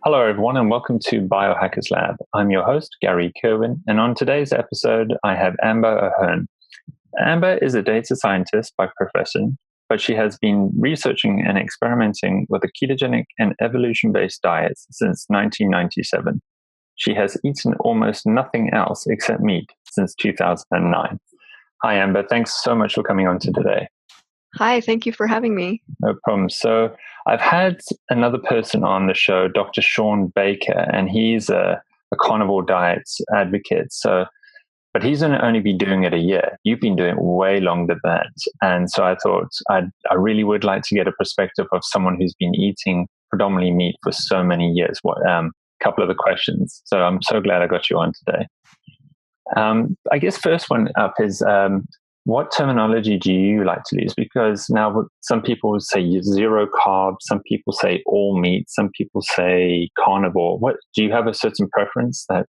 Hello, everyone, and welcome to Biohackers Lab. I'm your host, Gary Kerwin, and on today's episode, I have Amber Hearn. Amber is a data scientist by profession, but she has been researching and experimenting with a ketogenic and evolution-based diet since 1997. She has eaten almost nothing else except meat since 2009. Hi, Amber. Thanks so much for coming on to today. Hi, thank you for having me. No problem. So I've had another person on the show, Dr. Sean Baker, and he's a carnivore diet advocate. But he's going to only be doing it a year. You've been doing it way longer than that. And so I thought I really would like to get a perspective of someone who's been eating predominantly meat for so many years. Couple of the questions. So I'm so glad I got you on today. I guess first one up is, what terminology do you like to use? Because now some people say zero carb, some people say all meat, some people say carnivore. What do you have a certain preference that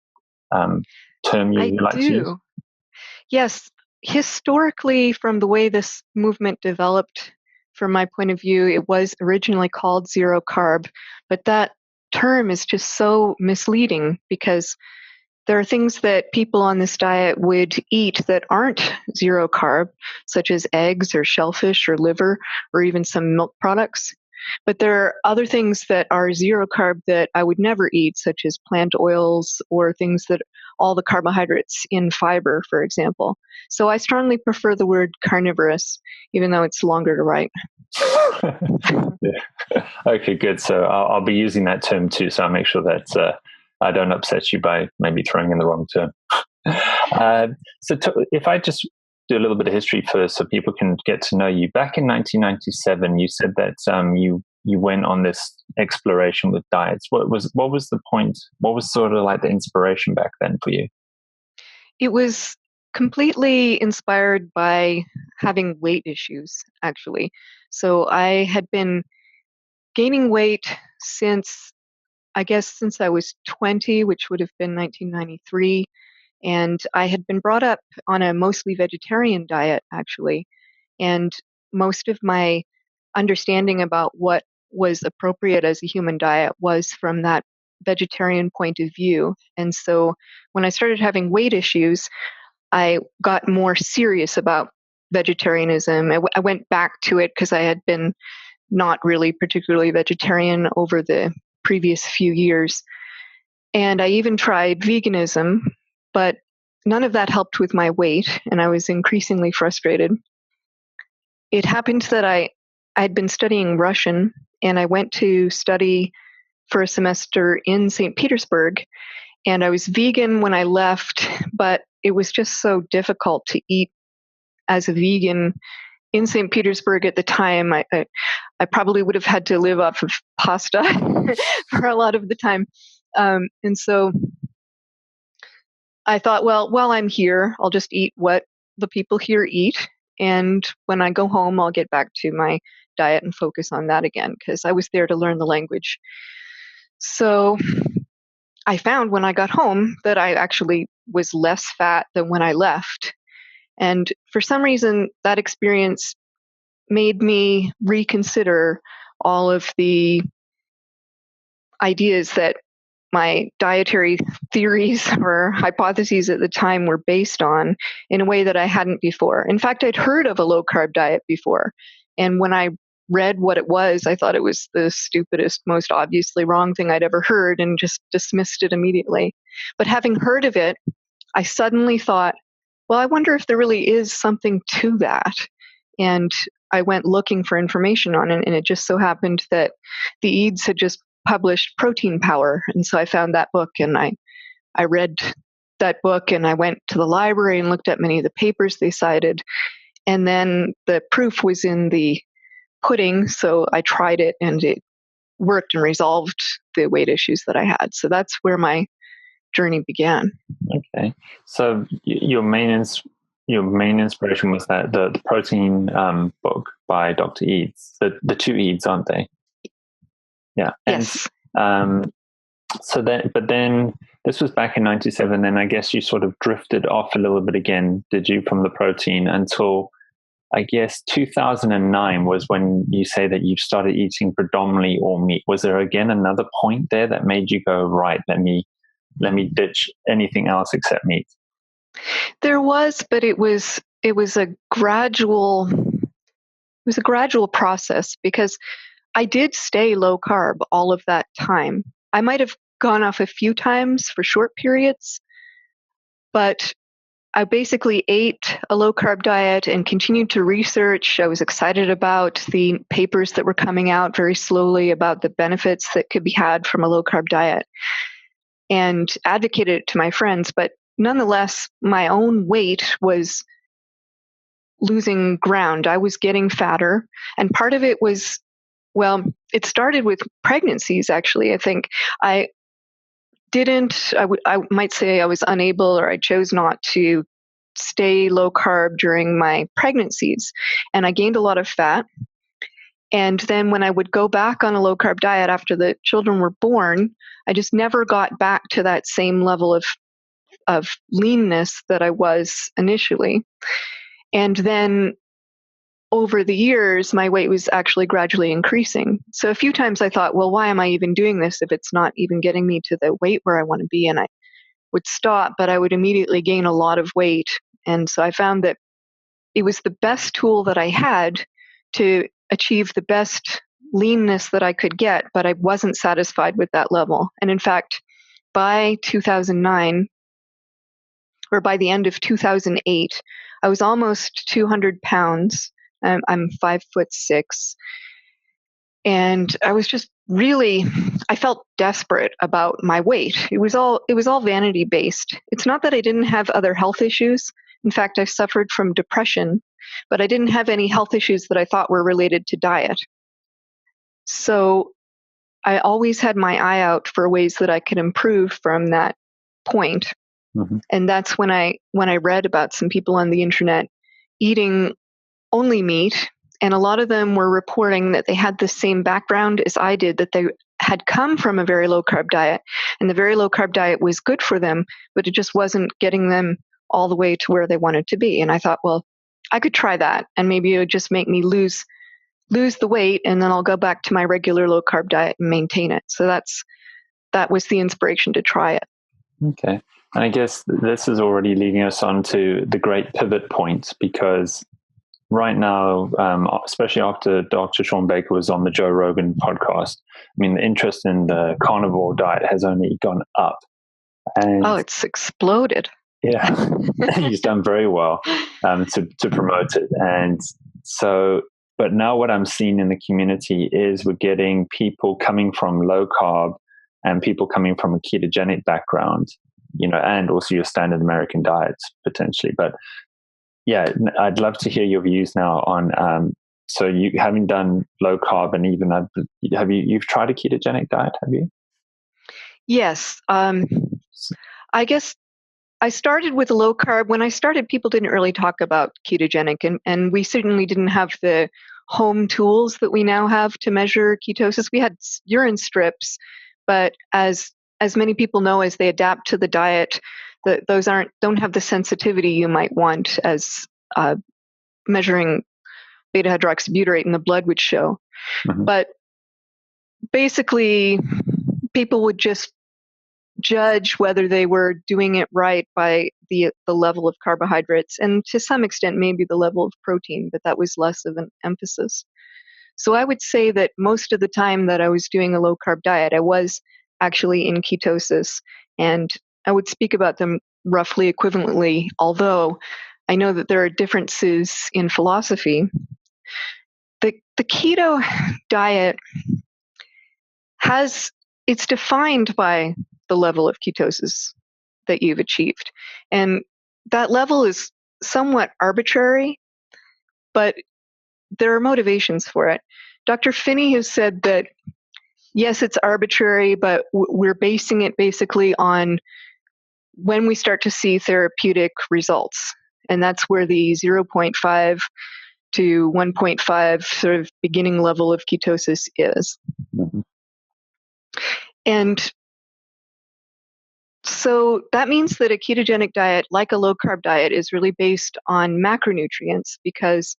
term you like to use? Yes. Historically, from the way this movement developed, from my point of view, it was originally called zero carb, but that term is just so misleading because there are things that people on this diet would eat that aren't zero carb, such as eggs or shellfish or liver or even some milk products. But there are other things that are zero carb that I would never eat, such as plant oils or things that all the carbohydrates in fiber, for example. So I strongly prefer the word carnivorous, even though it's longer to write. Yeah. Okay, good. So I'll be using that term too. So I'll make sure that I don't upset you by maybe throwing in the wrong term. If I just do a little bit of history first so people can get to know you. Back in 1997, you said that you went on this exploration with diets. What was the point? What was sort of like the inspiration back then for you? It was completely inspired by having weight issues, actually. So I had been gaining weight since I was 20, which would have been 1993. And I had been brought up on a mostly vegetarian diet, actually. And most of my understanding about what was appropriate as a human diet was from that vegetarian point of view. And so when I started having weight issues, I got more serious about vegetarianism. I went back to it because I had been not really particularly vegetarian over the previous few years. And I even tried veganism, but none of that helped with my weight, and I was increasingly frustrated. It happened that I'd been studying Russian, and I went to study for a semester in St. Petersburg, and I was vegan when I left, but it was just so difficult to eat as a vegan in St. Petersburg at the time. I probably would have had to live off of pasta for a lot of the time. And so I thought, well, while I'm here, I'll just eat what the people here eat. And when I go home, I'll get back to my diet and focus on that again, because I was there to learn the language. So I found when I got home that I actually was less fat than when I left. And for some reason, that experience made me reconsider all of the ideas that my dietary theories or hypotheses at the time were based on in a way that I hadn't before. In fact, I'd heard of a low-carb diet before. And when I read what it was, I thought it was the stupidest, most obviously wrong thing I'd ever heard and just dismissed it immediately. But having heard of it, I suddenly thought, well, I wonder if there really is something to that. And I went looking for information on it, and it just so happened that the Eads had just published Protein Power. And so I found that book, and I read that book, and I went to the library and looked at many of the papers they cited. And then the proof was in the pudding, so I tried it, and it worked and resolved the weight issues that I had. So that's where my journey began. Okay. So your main inspiration was that the protein book by Dr. Eads, the two Eads, aren't they? Yeah. Yes. And but then this was back in 97. Then I guess you sort of drifted off a little bit again, did you, from the protein until I guess 2009 was when you say that you started eating predominantly all meat. Was there again another point there that made you go, right, let me ditch anything else except meat? There was, but it was a gradual process, because I did stay low carb all of that time. I might have gone off a few times for short periods, but I basically ate a low carb diet and continued to research. I was excited about the papers that were coming out very slowly about the benefits that could be had from a low carb diet, and advocated it to my friends. But nonetheless, my own weight was losing ground. I was getting fatter. And part of it was, well, it started with pregnancies, actually. I think I might say I was unable, or I chose not to stay low carb during my pregnancies. And I gained a lot of fat. And then when I would go back on a low carb diet after the children were born, I just never got back to that same level of leanness that I was initially. And then over the years, my weight was actually gradually increasing. So a few times I thought, well, why am I even doing this if it's not even getting me to the weight where I want to be? And I would stop, but I would immediately gain a lot of weight. And so I found that it was the best tool that I had to achieve the best leanness that I could get, but I wasn't satisfied with that level. And in fact, by 2009, or by the end of 2008, I was almost 200 pounds. I'm 5'6", and I was just really, I felt desperate about my weight. It was all vanity based. It's not that I didn't have other health issues. In fact, I suffered from depression, but I didn't have any health issues that I thought were related to diet. So I always had my eye out for ways that I could improve from that point. Mm-hmm. And that's when I read about some people on the internet eating only meat, and a lot of them were reporting that they had the same background as I did, that they had come from a very low carb diet, and the very low carb diet was good for them, but it just wasn't getting them all the way to where they wanted to be. And I thought, well, I could try that, and maybe it would just make me lose the weight, and then I'll go back to my regular low carb diet and maintain it. So that was the inspiration to try it. Okay. And I guess this is already leading us on to the great pivot point, because right now, especially after Dr. Shawn Baker was on the Joe Rogan podcast, I mean, the interest in the carnivore diet has only gone up. And it's exploded. Yeah, he's done very well to promote it. And so, but now what I'm seeing in the community is we're getting people coming from low carb and people coming from a ketogenic background, and also your standard American diets potentially. But yeah, I'd love to hear your views now on, so you having done low carb, and even you've tried a ketogenic diet, have you? Yes. I guess I started with low carb. When I started, people didn't really talk about ketogenic, and we certainly didn't have the home tools that we now have to measure ketosis. We had urine strips, but as many people know, as they adapt to the diet, those don't have the sensitivity you might want, as measuring beta hydroxybutyrate in the blood would show. Mm-hmm. But basically, people would just judge whether they were doing it right by the level of carbohydrates, and to some extent maybe the level of protein, but that was less of an emphasis. So I would say that most of the time that I was doing a low carb diet, I was actually in ketosis, and I would speak about them roughly equivalently, although I know that there are differences in philosophy. The keto diet it's defined by the level of ketosis that you've achieved. And that level is somewhat arbitrary, but there are motivations for it. Dr. Finney has said that, yes, it's arbitrary, but we're basing it basically on when we start to see therapeutic results. And that's where the 0.5 to 1.5 sort of beginning level of ketosis is. Mm-hmm. And so that means that a ketogenic diet, like a low carb diet, is really based on macronutrients, because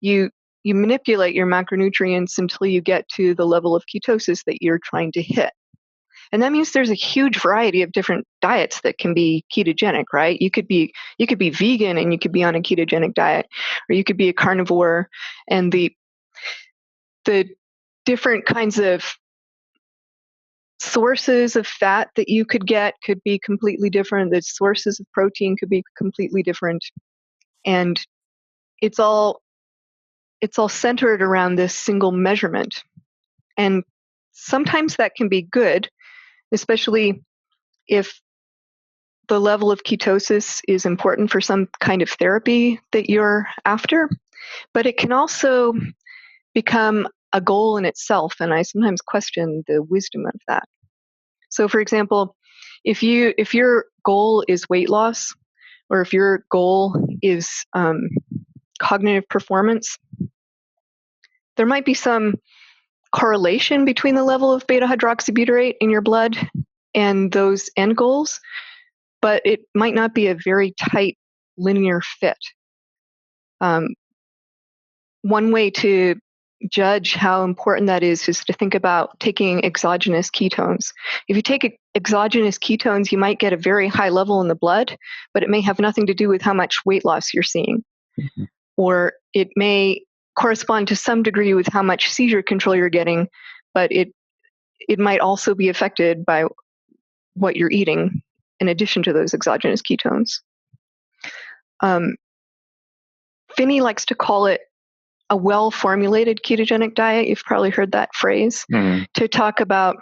you manipulate your macronutrients until you get to the level of ketosis that you're trying to hit. And that means there's a huge variety of different diets that can be ketogenic, right? You could be vegan and you could be on a ketogenic diet, or you could be a carnivore, and the different kinds of sources of fat that you could get could be completely different. The sources of protein could be completely different. And it's all centered around this single measurement. And sometimes that can be good, especially if the level of ketosis is important for some kind of therapy that you're after. But it can also become a goal in itself, and I sometimes question the wisdom of that. So, for example, if your goal is weight loss, or if your goal is cognitive performance, there might be some correlation between the level of beta hydroxybutyrate in your blood and those end goals, but it might not be a very tight linear fit. One way to judge how important that is to think about taking exogenous ketones. If you take exogenous ketones, you might get a very high level in the blood, but it may have nothing to do with how much weight loss you're seeing. Mm-hmm. Or it may correspond to some degree with how much seizure control you're getting, but it might also be affected by what you're eating in addition to those exogenous ketones. Finney likes to call it a well-formulated ketogenic diet. You've probably heard that phrase, to talk about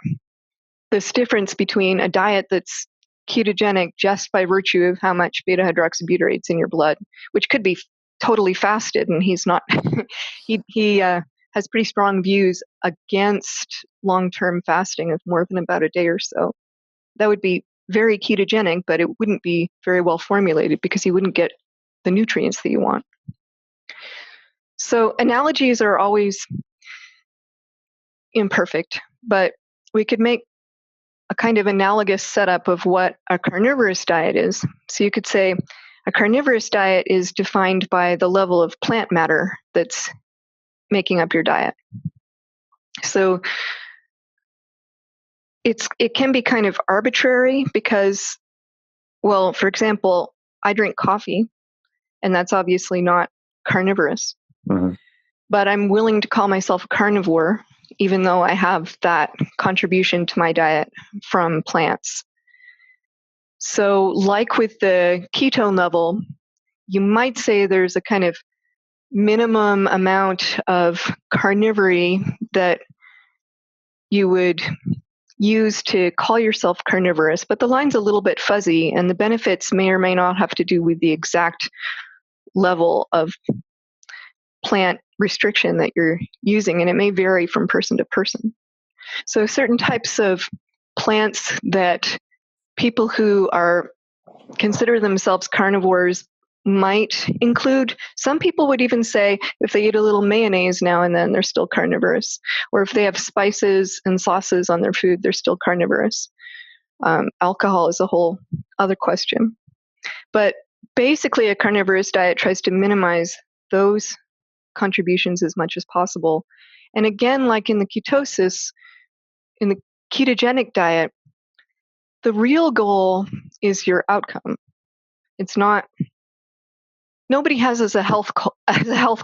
this difference between a diet that's ketogenic just by virtue of how much beta hydroxybutyrate's in your blood, which could be totally fasted, and he's not. he has pretty strong views against long-term fasting of more than about a day or so. That would be very ketogenic, but it wouldn't be very well formulated because you wouldn't get the nutrients that you want. So analogies are always imperfect, but we could make a kind of analogous setup of what a carnivorous diet is. So you could say a carnivorous diet is defined by the level of plant matter that's making up your diet. So it can be kind of arbitrary because, well, for example, I drink coffee, and that's obviously not carnivorous. Mm-hmm. But I'm willing to call myself a carnivore, even though I have that contribution to my diet from plants. So like with the ketone level, you might say there's a kind of minimum amount of carnivory that you would use to call yourself carnivorous, but the line's a little bit fuzzy, and the benefits may or may not have to do with the exact level of plant restriction that you're using, and it may vary from person to person. So certain types of plants that people who consider themselves carnivores might include. Some people would even say if they eat a little mayonnaise now and then, they're still carnivorous. Or if they have spices and sauces on their food, they're still carnivorous. Alcohol is a whole other question. But basically, a carnivorous diet tries to minimize those contributions as much as possible. And again, like in the ketosis, in the ketogenic diet, the real goal is your outcome. It's not, nobody has as a health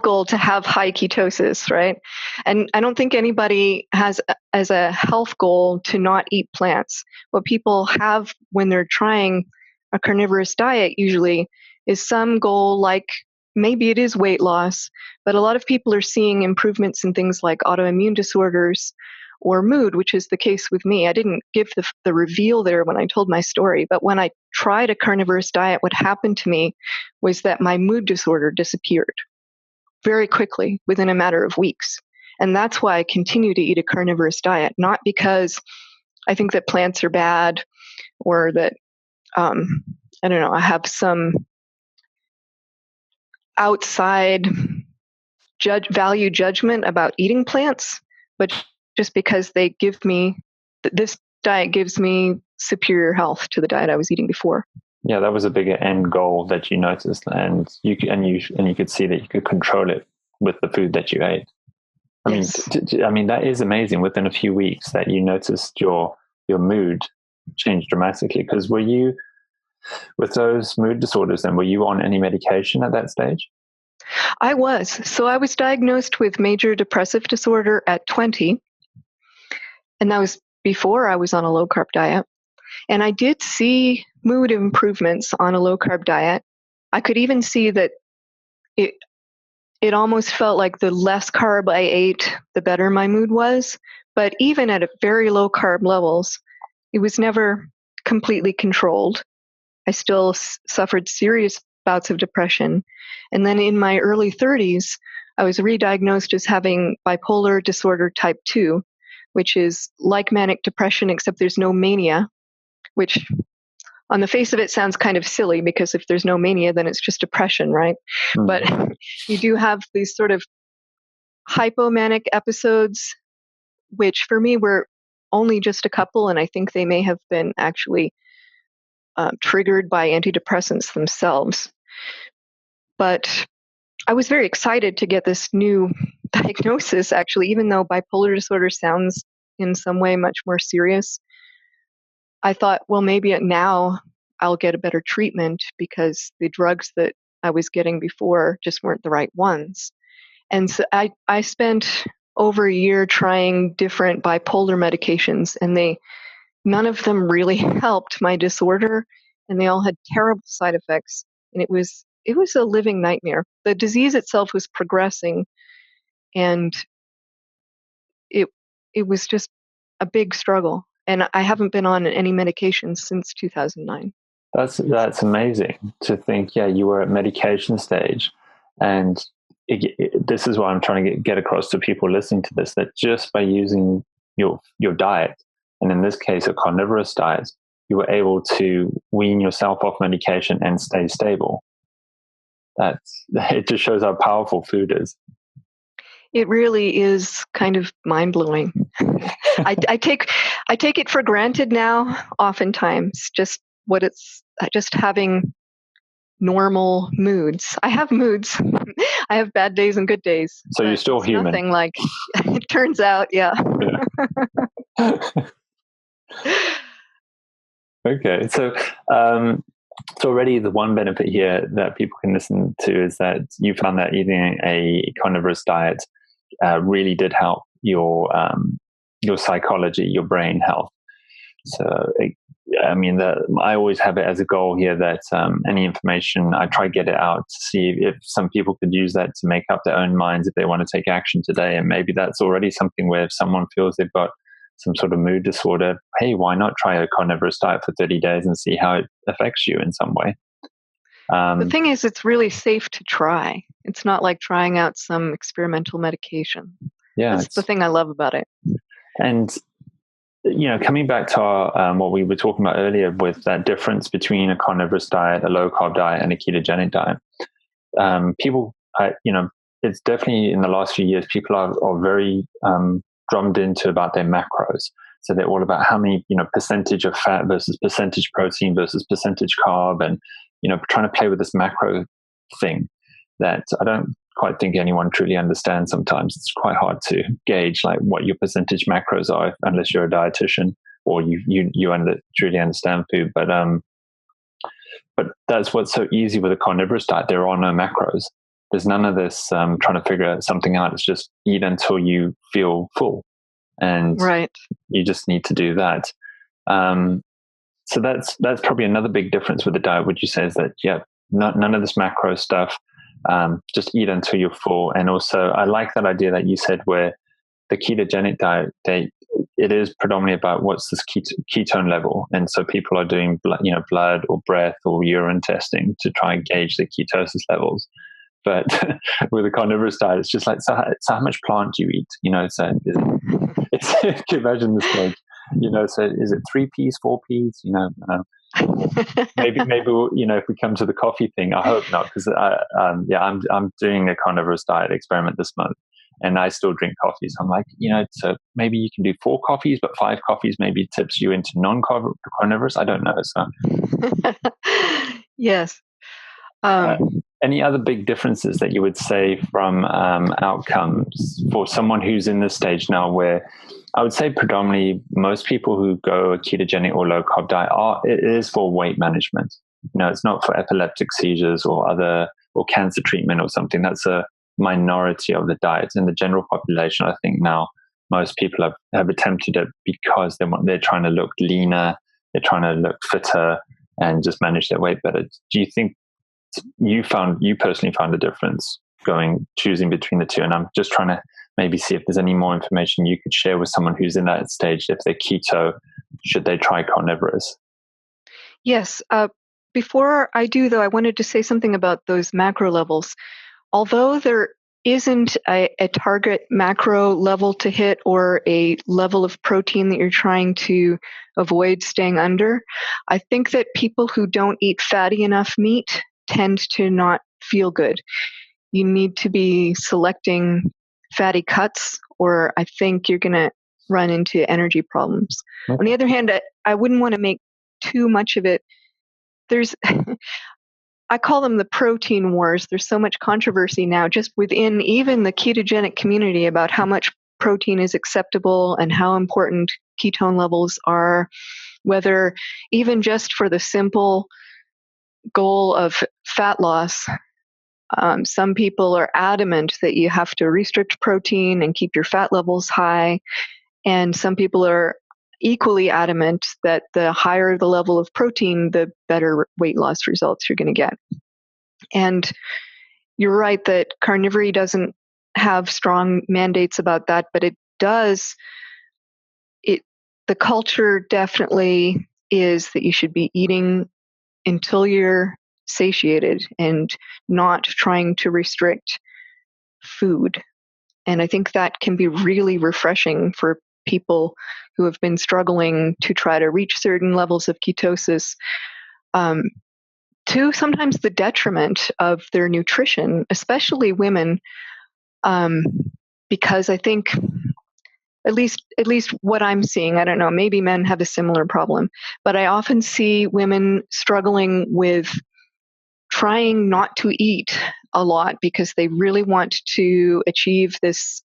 goal to have high ketosis, right? And I don't think anybody has as a health goal to not eat plants. What people have when they're trying a carnivorous diet usually is some goal, like maybe it is weight loss, but a lot of people are seeing improvements in things like autoimmune disorders or mood, which is the case with me. I didn't give the reveal there when I told my story, but when I tried a carnivorous diet, what happened to me was that my mood disorder disappeared very quickly within a matter of weeks. And that's why I continue to eat a carnivorous diet, not because I think that plants are bad or that, I don't know, I have some outside value judgment about eating plants, but just because this diet gives me superior health to the diet I was eating before. Yeah, that was a bigger end goal that you noticed, and you could see that you could control it with the food that you ate. Yes. I mean, that is amazing. Within a few weeks, that you noticed your mood change dramatically. Because were you, with those mood disorders, then were you on any medication at that stage? I was. So I was diagnosed with major depressive disorder at 20, and that was before I was on a low-carb diet. And I did see mood improvements on a low-carb diet. I could even see that it almost felt like the less carb I ate, the better my mood was. But even at very low carb levels, it was never completely controlled. I still suffered serious bouts of depression. And then in my early 30s, I was re-diagnosed as having bipolar disorder type 2, which is like manic depression, except there's no mania, which on the face of it sounds kind of silly, because if there's no mania, then it's just depression, right? Mm-hmm. But you do have these sort of hypomanic episodes, which for me were only just a couple, and I think they may have been actually triggered by antidepressants themselves. But I was very excited to get this new diagnosis, actually, even though bipolar disorder sounds in some way much more serious. I thought, well, maybe now I'll get a better treatment, because the drugs that I was getting before just weren't the right ones. And so I spent over a year trying different bipolar medications, and none of them really helped my disorder, and they all had terrible side effects. And it was a living nightmare. The disease itself was progressing, and it was just a big struggle. And I haven't been on any medication since 2009. That's amazing to think. Yeah, you were at medication stage, and this is what I'm trying to get across to people listening to this, that just by using your diet, and in this case a carnivorous diet, you were able to wean yourself off medication and stay stable. It just shows how powerful food is. It really is kind of mind-blowing. I take it for granted now, oftentimes, just having normal moods. I have moods. I have bad days and good days. So you're still human. Nothing like it turns out, yeah. Okay, so already the one benefit here that people can listen to is that you found that eating a carnivorous diet really did help your psychology, your brain health. So, I always have it as a goal here that any information, I try to get it out to see if some people could use that to make up their own minds if they want to take action today. And maybe that's already something where if someone feels they've got some sort of mood disorder, hey, why not try a carnivorous diet for 30 days and see how it affects you in some way? The thing is, it's really safe to try. It's not like trying out some experimental medication. Yeah, that's the thing I love about it. And coming back to our, what we were talking about earlier with that difference between a carnivorous diet, a low-carb diet, and a ketogenic diet, people, it's definitely in the last few years, people are very drummed into about their macros. So they're all about how many, percentage of fat versus percentage protein versus percentage carb, and, trying to play with this macro thing that I don't quite think anyone truly understands. Sometimes it's quite hard to gauge like what your percentage macros are unless you're a dietitian or you truly understand food. But that's what's so easy with a carnivorous diet. There are no macros. There's none of this trying to figure something out. It's just eat until you feel full, and right. You just need to do that. So that's probably another big difference with the diet. Would you say is that none of this macro stuff. Just eat until you're full. And also, I like that idea that you said where the ketogenic diet, it is predominantly about what's this ketone level. And so people are doing blood or breath or urine testing to try and gauge the ketosis levels. But with a carnivorous diet, it's just like, so how much plant do you eat? So it's can you imagine this like, so is it 3 Ps, 4 Ps? Maybe if we come to the coffee thing, I hope not, because I'm doing a carnivorous diet experiment this month, and I still drink coffees. I'm like, so maybe you can do 4 coffees, but 5 coffees maybe tips you into non-carnivorous. I don't know. So yes. Any other big differences that you would say from outcomes for someone who's in this stage now where I would say predominantly most people who go a ketogenic or low carb diet it is for weight management. It's not for epileptic seizures or cancer treatment or something. That's a minority of the diet. In the general population, I think now most people have attempted it because they're trying to look leaner, they're trying to look fitter and just manage their weight better. Do you think you personally found a difference choosing between the two? And I'm just trying to maybe see if there's any more information you could share with someone who's in that stage. If they're keto, should they try Carnivorous? Yes. Before I do, though, I wanted to say something about those macro levels. Although there isn't a target macro level to hit or a level of protein that you're trying to avoid staying under, I think that people who don't eat fatty enough meat tend to not feel good. You need to be selecting fatty cuts, or I think you're going to run into energy problems. Okay. On the other hand, I wouldn't want to make too much of it. I call them the protein wars. There's so much controversy now just within even the ketogenic community about how much protein is acceptable and how important ketone levels are, whether even just for the simple goal of fat loss. Some people are adamant that you have to restrict protein and keep your fat levels high. And some people are equally adamant that the higher the level of protein, the better weight loss results you're going to get. And you're right that carnivory doesn't have strong mandates about that, but it does. The culture definitely is that you should be eating until you're satiated and not trying to restrict food. And I think that can be really refreshing for people who have been struggling to try to reach certain levels of ketosis, to sometimes the detriment of their nutrition, especially women, because I think at least what I'm seeing, I don't know, maybe men have a similar problem, but I often see women struggling with trying not to eat a lot because they really want to achieve this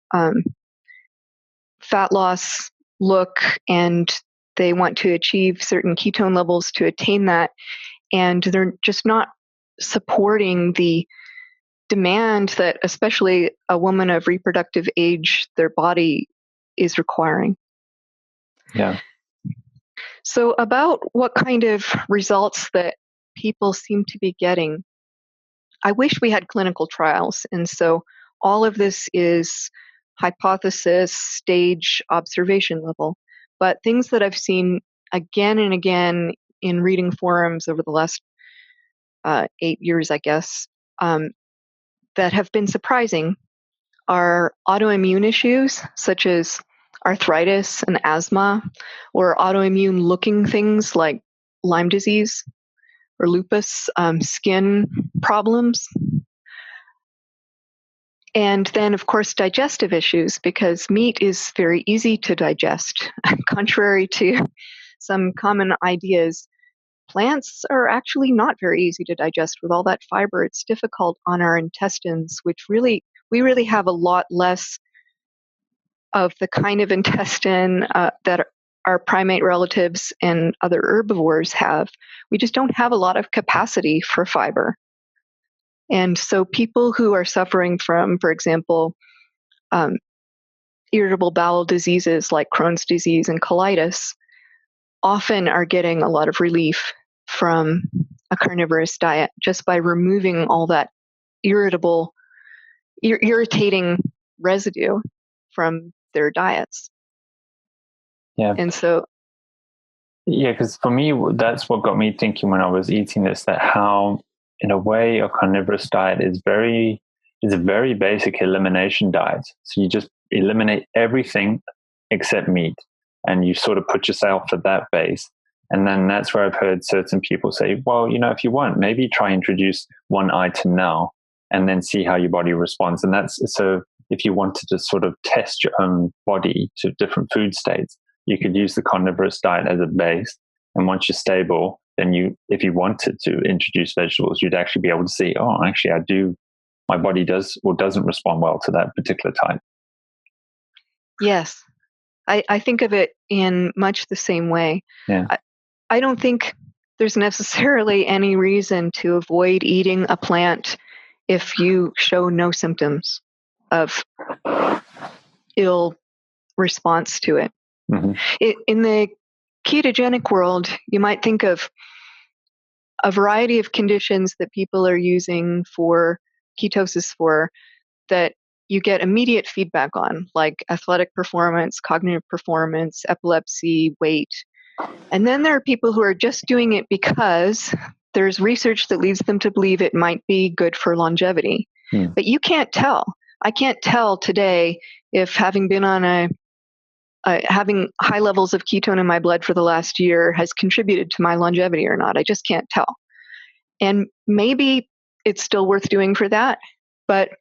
fat loss look, and they want to achieve certain ketone levels to attain that, and they're just not supporting the demand that especially a woman of reproductive age, their body is requiring. Yeah. So about what kind of results that people seem to be getting, I wish we had clinical trials. And so all of this is hypothesis, stage, observation level. But things that I've seen again and again in reading forums over the last 8 years, I guess, that have been surprising are autoimmune issues such as arthritis and asthma, or autoimmune looking things like Lyme disease or lupus, skin problems. And then, of course, digestive issues, because meat is very easy to digest. Contrary to some common ideas, plants are actually not very easy to digest with all that fiber. It's difficult on our intestines, which we really have a lot less of the kind of intestine that our primate relatives and other herbivores have. We just don't have a lot of capacity for fiber. And so people who are suffering from, for example, irritable bowel diseases like Crohn's disease and colitis often are getting a lot of relief from a carnivorous diet just by removing all that irritating residue from their diets. Yeah. And so, yeah, because for me, that's what got me thinking when I was eating this, that how, in a way, a carnivorous diet is a very basic elimination diet. So you just eliminate everything except meat, and you sort of put yourself at that base. And then that's where I've heard certain people say, well, if you want, maybe try introduce one item now and then see how your body responds. And that's so if you wanted to sort of test your own body to different food states, you could use the carnivorous diet as a base. And once you're stable, then if you wanted to introduce vegetables, you'd actually be able to see, oh, actually my body does or doesn't respond well to that particular type. Yes. I think of it in much the same way. Yeah. I don't think there's necessarily any reason to avoid eating a plant if you show no symptoms of ill response to it. Mm-hmm. In the ketogenic world, you might think of a variety of conditions that people are using for ketosis for that you get immediate feedback on, like athletic performance, cognitive performance, epilepsy, weight. And then there are people who are just doing it because there's research that leads them to believe it might be good for longevity. But you can't tell. I can't tell today if having been on having high levels of ketone in my blood for the last year has contributed to my longevity or not. I just can't tell. And maybe it's still worth doing for that, but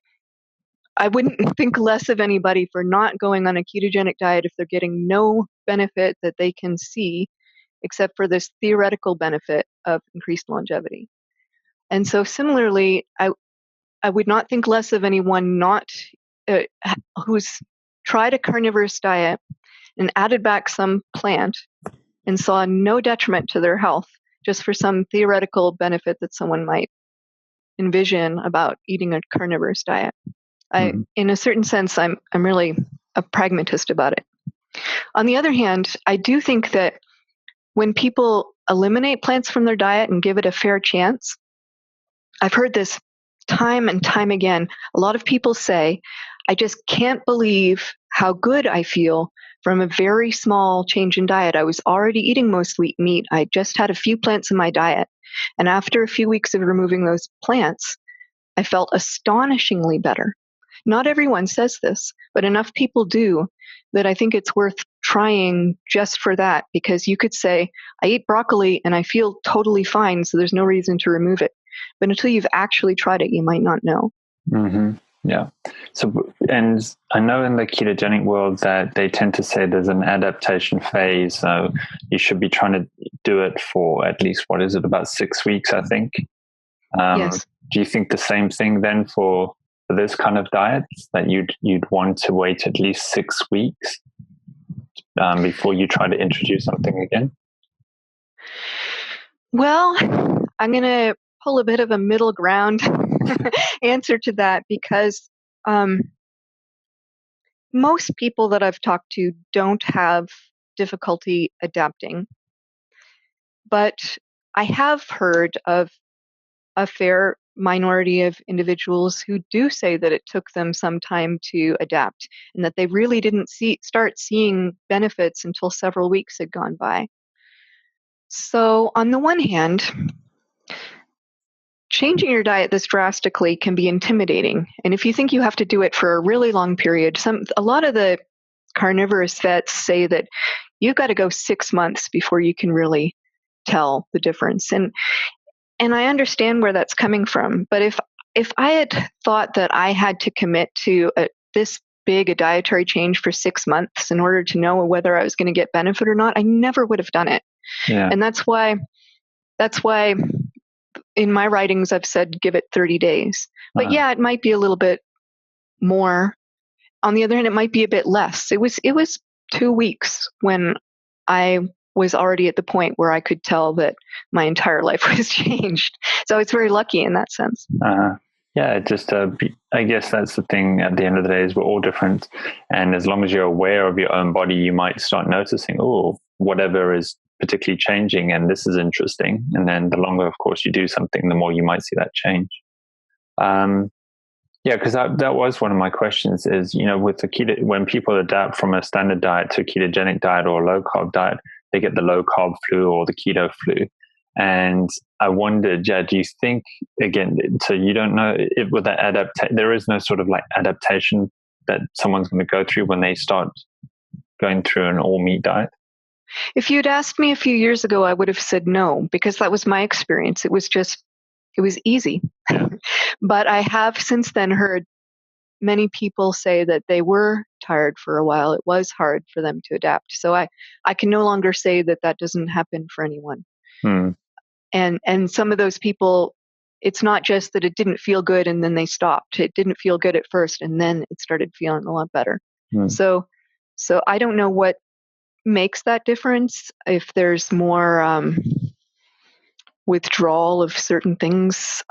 I wouldn't think less of anybody for not going on a ketogenic diet if they're getting no benefit that they can see except for this theoretical benefit of increased longevity. And so similarly, I would not think less of anyone who's tried a carnivorous diet and added back some plant and saw no detriment to their health just for some theoretical benefit that someone might envision about eating a carnivorous diet. In a certain sense, I'm really a pragmatist about it. On the other hand, I do think that when people eliminate plants from their diet and give it a fair chance, I've heard this time and time again. A lot of people say, I just can't believe how good I feel from a very small change in diet. I was already eating mostly meat. I just had a few plants in my diet. And after a few weeks of removing those plants, I felt astonishingly better. Not everyone says this, but enough people do that I think it's worth trying just for that, because you could say, I eat broccoli and I feel totally fine, so there's no reason to remove it. But until you've actually tried it, you might not know. Mm-hmm. Yeah. So, and I know in the ketogenic world that they tend to say there's an adaptation phase. So you should be trying to do it for at least, about 6 weeks, I think. Yes. Do you think the same thing then for this kind of diet, that you'd want to wait at least 6 weeks before you try to introduce something again? Well, I'm going to pull a bit of a middle ground answer to that, because most people that I've talked to don't have difficulty adapting. But I have heard of a fair minority of individuals who do say that it took them some time to adapt and that they really didn't start seeing benefits until several weeks had gone by. So on the one hand, changing your diet this drastically can be intimidating. And if you think you have to do it for a really long period, a lot of the carnivorous vets say that you've got to go 6 months before you can really tell the difference. And I understand where that's coming from. But if I had thought that I had to commit to this big a dietary change for 6 months in order to know whether I was going to get benefit or not, I never would have done it. Yeah. And that's why in my writings I've said give it 30 days. But yeah, it might be a little bit more. On the other hand, it might be a bit less. It was 2 weeks when I was already at the point where I could tell that my entire life was changed. So it's very lucky in that sense. Yeah, just I guess that's the thing at the end of the day, is we're all different. And as long as you're aware of your own body, you might start noticing, oh, whatever is particularly changing, and this is interesting. And then the longer, of course, you do something, the more you might see that change. Yeah, because that was one of my questions is, with the keto, when people adapt from a standard diet to a ketogenic diet or a low carb diet, they get the low carb flu or the keto flu. And I wondered, do you think, again, so you don't know if with that there is no sort of like adaptation that someone's going to go through when they start going through an all meat diet? If you'd asked me a few years ago, I would have said no, because that was my experience. It was easy. But I have since then heard many people say that they were tired for a while. It was hard for them to adapt. So I can no longer say that doesn't happen for anyone. And some of those people, it's not just that it didn't feel good and then they stopped. It didn't feel good at first and then it started feeling a lot better. So I don't know what makes that difference, if there's more withdrawal of certain things,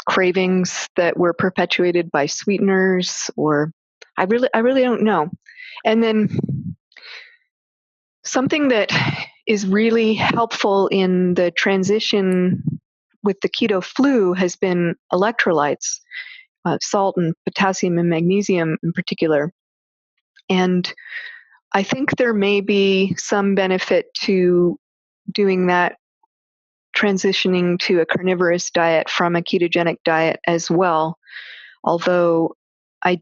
cravings that were perpetuated by sweeteners, or I really don't know. And then something that is really helpful in the transition with the keto flu has been electrolytes, salt and potassium and magnesium in particular. And I think there may be some benefit to doing that, transitioning to a carnivorous diet from a ketogenic diet as well. Although I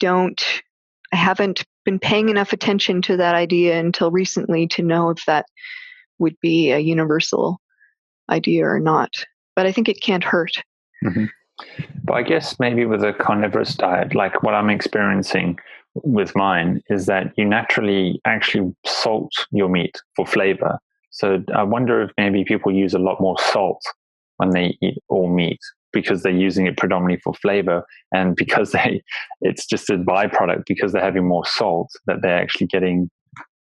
haven't been paying enough attention to that idea until recently to know if that would be a universal idea or not. But I think it can't hurt. Mm-hmm. But I guess maybe with a carnivorous diet, like what I'm experiencing with mine, is that you naturally actually salt your meat for flavor. So I wonder if maybe people use a lot more salt when they eat all meat, because they're using it predominantly for flavor, and because it's just a byproduct, because they're having more salt, that they're actually getting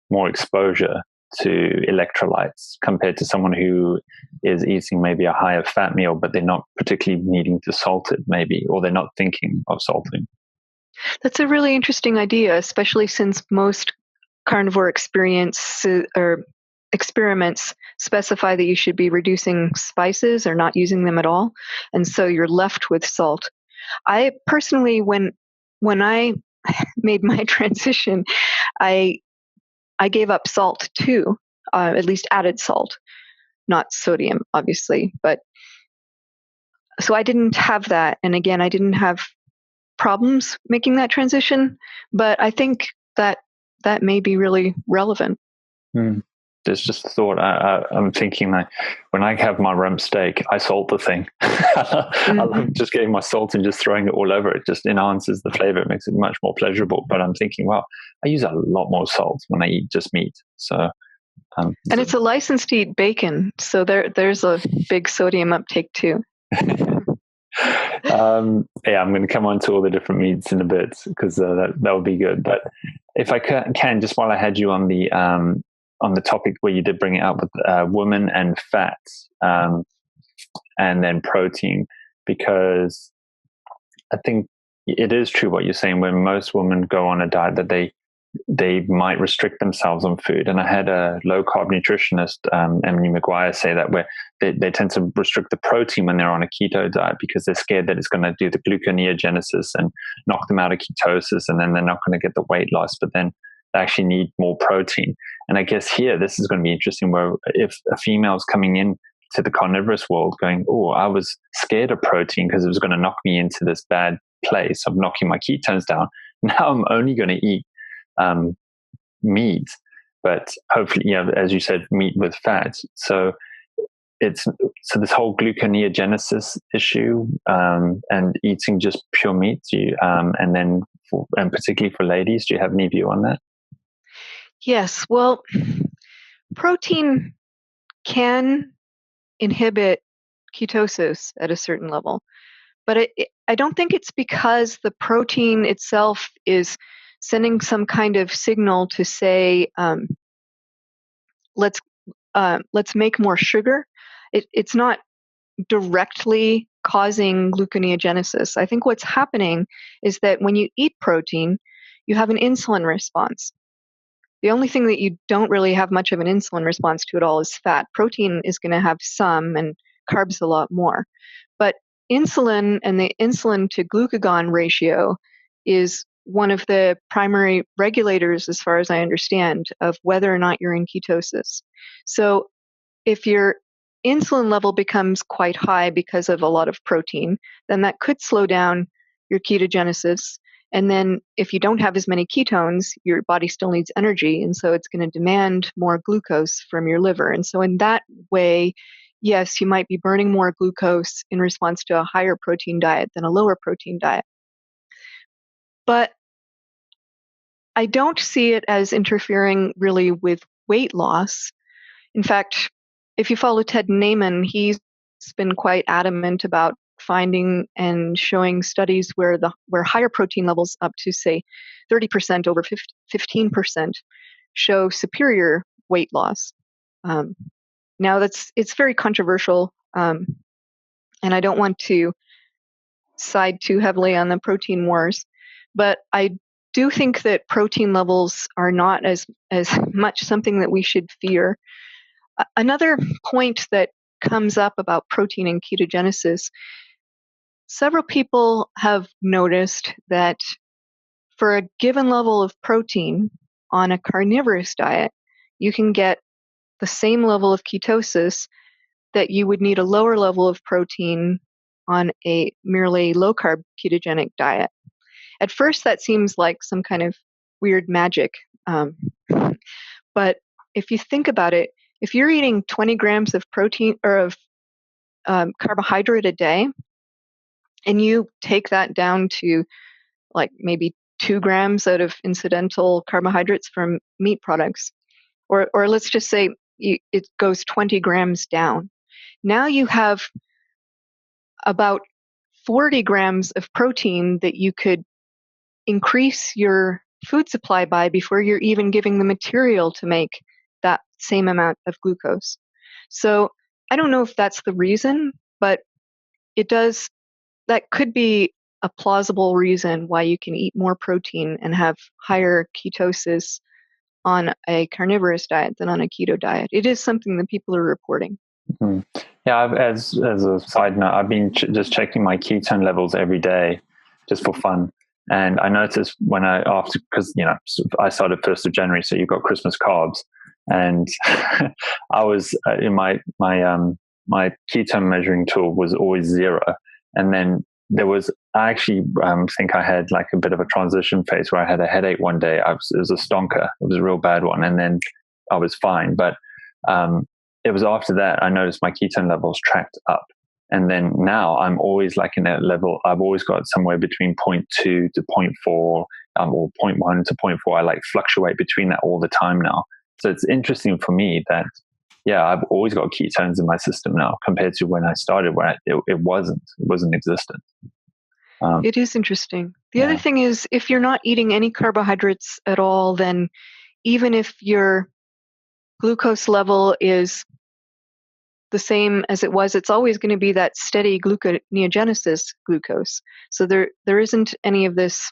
more exposure to electrolytes compared to someone who is eating maybe a higher fat meal, but they're not particularly needing to salt it, maybe, or they're not thinking of salting. That's a really interesting idea, especially since most carnivore experiments specify that you should be reducing spices or not using them at all, and so you're left with salt. I personally, when I made my transition, I gave up salt too, at least added salt, not sodium, obviously. But so I didn't have that, and again, I didn't have problems making that transition. But I think that may be really relevant. There's just a thought. I'm thinking that when I have my rump steak, I salt the thing. I love just getting my salt and just throwing it all over. It just enhances the flavor. It makes it much more pleasurable. But I'm thinking, wow, I use a lot more salt when I eat just meat. So, and it's a license to eat bacon, so there's a big sodium uptake too. I'm going to come on to all the different meats in a bit, because that would be good. But if I can, just while I had you on the topic where you did bring it up with women and fats, and then protein, because I think it is true what you're saying, when most women go on a diet that they might restrict themselves on food. And I had a low-carb nutritionist, Emily McGuire, say that where they tend to restrict the protein when they're on a keto diet, because they're scared that it's going to do the gluconeogenesis and knock them out of ketosis, and then they're not going to get the weight loss, but then they actually need more protein. And I guess here, this is going to be interesting, where if a female is coming in to the carnivorous world going, oh, I was scared of protein because it was going to knock me into this bad place of knocking my ketones down. Now I'm only going to eat meat, but hopefully, as you said, meat with fat. So this whole gluconeogenesis issue, and eating just pure meat, and particularly for ladies, do you have any view on that? Yes. Well, protein can inhibit ketosis at a certain level, but I don't think it's because the protein itself is sending some kind of signal to say, let's make more sugar. It's not directly causing gluconeogenesis. I think what's happening is that when you eat protein, you have an insulin response. The only thing that you don't really have much of an insulin response to at all is fat. Protein is going to have some, and carbs a lot more. But insulin and the insulin to glucagon ratio is one of the primary regulators, as far as I understand, of whether or not you're in ketosis. So if your insulin level becomes quite high because of a lot of protein, then that could slow down your ketogenesis. And then if you don't have as many ketones, your body still needs energy, and so it's going to demand more glucose from your liver. And so in that way, yes, you might be burning more glucose in response to a higher protein diet than a lower protein diet. But I don't see it as interfering really with weight loss. In fact, if you follow Ted Naiman, he's been quite adamant about finding and showing studies where higher protein levels up to say 30% over 15% show superior weight loss. Now it's very controversial, and I don't want to side too heavily on the protein wars, but I do think that protein levels are not as much something that we should fear. Another point that comes up about protein and ketogenesis, several people have noticed that for a given level of protein on a carnivorous diet, you can get the same level of ketosis that you would need a lower level of protein on a merely low-carb ketogenic diet. At first, that seems like some kind of weird magic. But if you think about it, if you're eating 20 grams of protein or of carbohydrate a day, and you take that down to like maybe 2 grams out of incidental carbohydrates from meat products, or let's just say it goes 20 grams down. Now you have about 40 grams of protein that you could increase your food supply by before you're even giving the material to make that same amount of glucose. So I don't know if that's the reason, but that could be a plausible reason why you can eat more protein and have higher ketosis on a carnivorous diet than on a keto diet. It is something that people are reporting. Mm-hmm. Yeah, as a side note, I've been just checking my ketone levels every day just for fun. And I noticed because I started 1st of January, so you've got Christmas carbs, and I was in my ketone measuring tool was always 0, and then I actually think I had like a bit of a transition phase where I had a headache one day. It was a stonker, it was a real bad one, and then I was fine, but it was after that I noticed my ketone levels tracked up. And then now I'm always like in that level. I've always got somewhere between 0.2 to 0.4 or 0.1 to 0.4. I like fluctuate between that all the time now. So it's interesting for me that, yeah, I've always got ketones in my system now compared to when I started where it wasn't existent. It is interesting. The other thing is, if you're not eating any carbohydrates at all, then even if your glucose level is the same as it was, it's always going to be that steady gluconeogenesis glucose. So there isn't any of this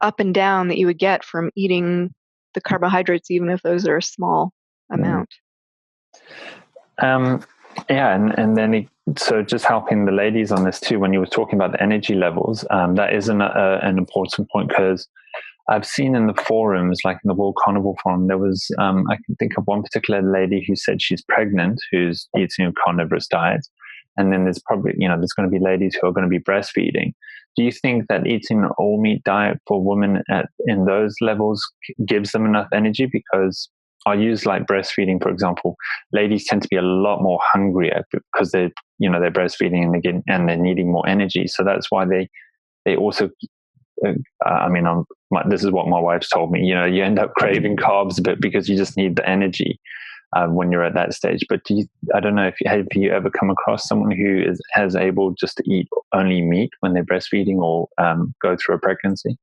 up and down that you would get from eating the carbohydrates, even if those are a small amount. And then so just helping the ladies on this too, when you were talking about the energy levels, that is an important point, because I've seen in the forums, like in the World Carnivore Forum, there was, I can think of one particular lady who said she's pregnant, who's eating a carnivorous diet. And then there's probably, there's going to be ladies who are going to be breastfeeding. Do you think that eating an all meat diet for women in those levels gives them enough energy? Because I'll use like breastfeeding, for example. Ladies tend to be a lot more hungrier because they're breastfeeding and they're needing more energy. So that's why they also, this is what my wife's told me. You end up craving carbs a bit because you just need the energy when you're at that stage. But I don't know, have you ever come across someone who has able just to eat only meat when they're breastfeeding or go through a pregnancy?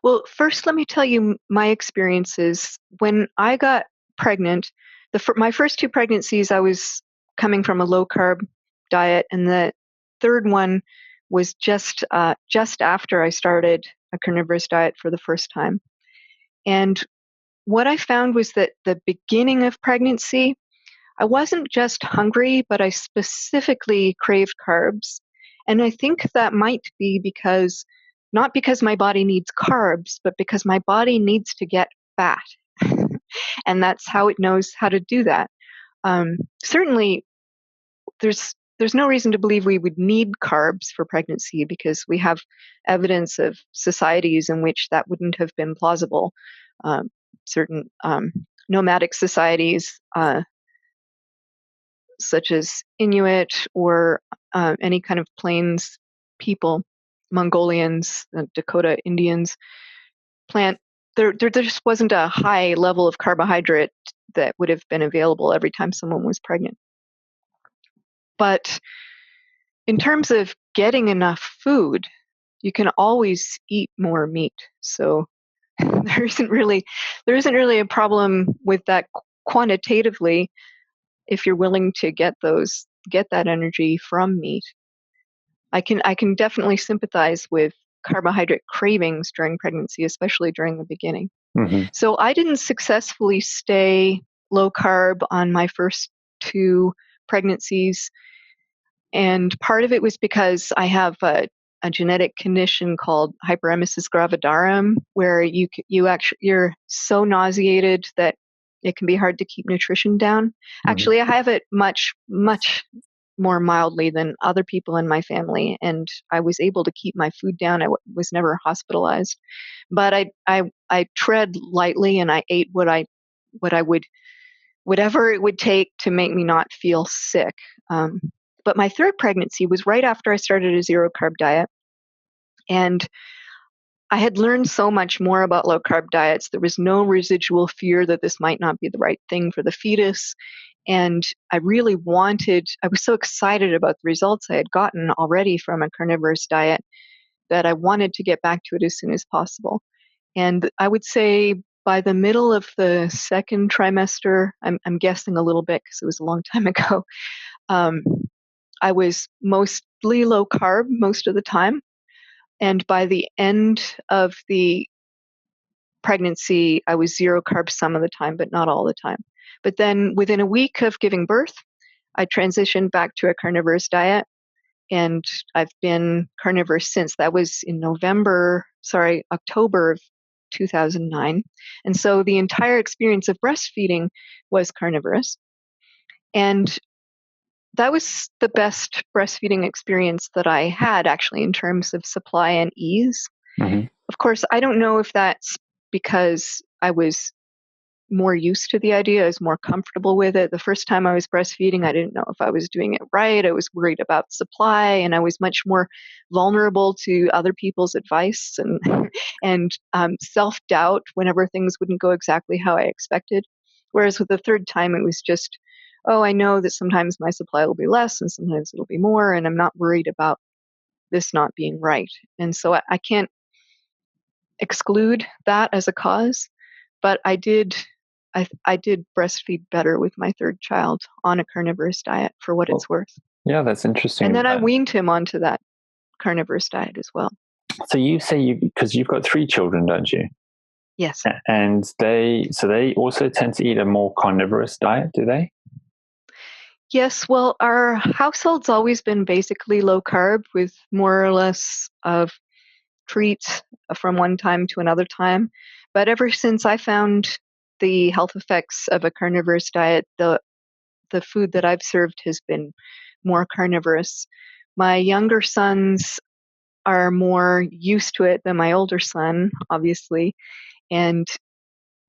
Well, first, let me tell you my experiences. When I got pregnant, my first 2 pregnancies, I was coming from a low-carb diet, and the third one was just after I started a carnivorous diet for the first time. And what I found was that the beginning of pregnancy, I wasn't just hungry, but I specifically craved carbs. And I think that might be not because my body needs carbs, but because my body needs to get fat. And that's how it knows how to do that. Certainly, there's no reason to believe we would need carbs for pregnancy, because we have evidence of societies in which that wouldn't have been plausible. Certain nomadic societies, such as Inuit or any kind of plains people, Mongolians, Dakota Indians, plant there just wasn't a high level of carbohydrate that would have been available every time someone was pregnant. But in terms of getting enough food, you can always eat more meat. So there isn't really a problem with that quantitatively if you're willing to get that energy from meat. I can definitely sympathize with carbohydrate cravings during pregnancy, especially during the beginning. Mm-hmm. So I didn't successfully stay low carb on my first 2 pregnancies. And part of it was because I have a genetic condition called hyperemesis gravidarum, where you're so nauseated that it can be hard to keep nutrition down. Mm-hmm. Actually, I have it much, much more mildly than other people in my family, and I was able to keep my food down. I was never hospitalized, but I tread lightly, and I ate whatever it would take to make me not feel sick. But my 3rd pregnancy was right after I started a 0-carb diet, and I had learned so much more about low-carb diets. There was no residual fear that this might not be the right thing for the fetus. And I was so excited about the results I had gotten already from a carnivorous diet that I wanted to get back to it as soon as possible. And I would say by the middle of the 2nd trimester, I'm guessing a little bit because it was a long time ago, I was mostly low carb most of the time. And by the end of the pregnancy, I was 0 carb some of the time, but not all the time. But then within a week of giving birth, I transitioned back to a carnivorous diet, and I've been carnivore since. That was in October of 2009. And so the entire experience of breastfeeding was carnivorous. And that was the best breastfeeding experience that I had, actually, in terms of supply and ease. Mm-hmm. Of course, I don't know if that's because I was more used to the idea, I was more comfortable with it. The first time I was breastfeeding, I didn't know if I was doing it right. I was worried about supply, and I was much more vulnerable to other people's advice and self-doubt whenever things wouldn't go exactly how I expected. Whereas with the 3rd time, it was just, oh, I know that sometimes my supply will be less and sometimes it'll be more, and I'm not worried about this not being right. And so I can't exclude that as a cause, but I did breastfeed better with my 3rd child on a carnivorous diet, for what it's worth. Yeah, that's interesting. And then I weaned him onto that carnivorous diet as well. So you say because you've got 3 children, don't you? Yes. And they also tend to eat a more carnivorous diet, do they? Yes, well, our household's always been basically low carb with more or less of treats from one time to another time. But ever since I found the health effects of a carnivorous diet, the food that I've served has been more carnivorous. My younger sons are more used to it than my older son, obviously, and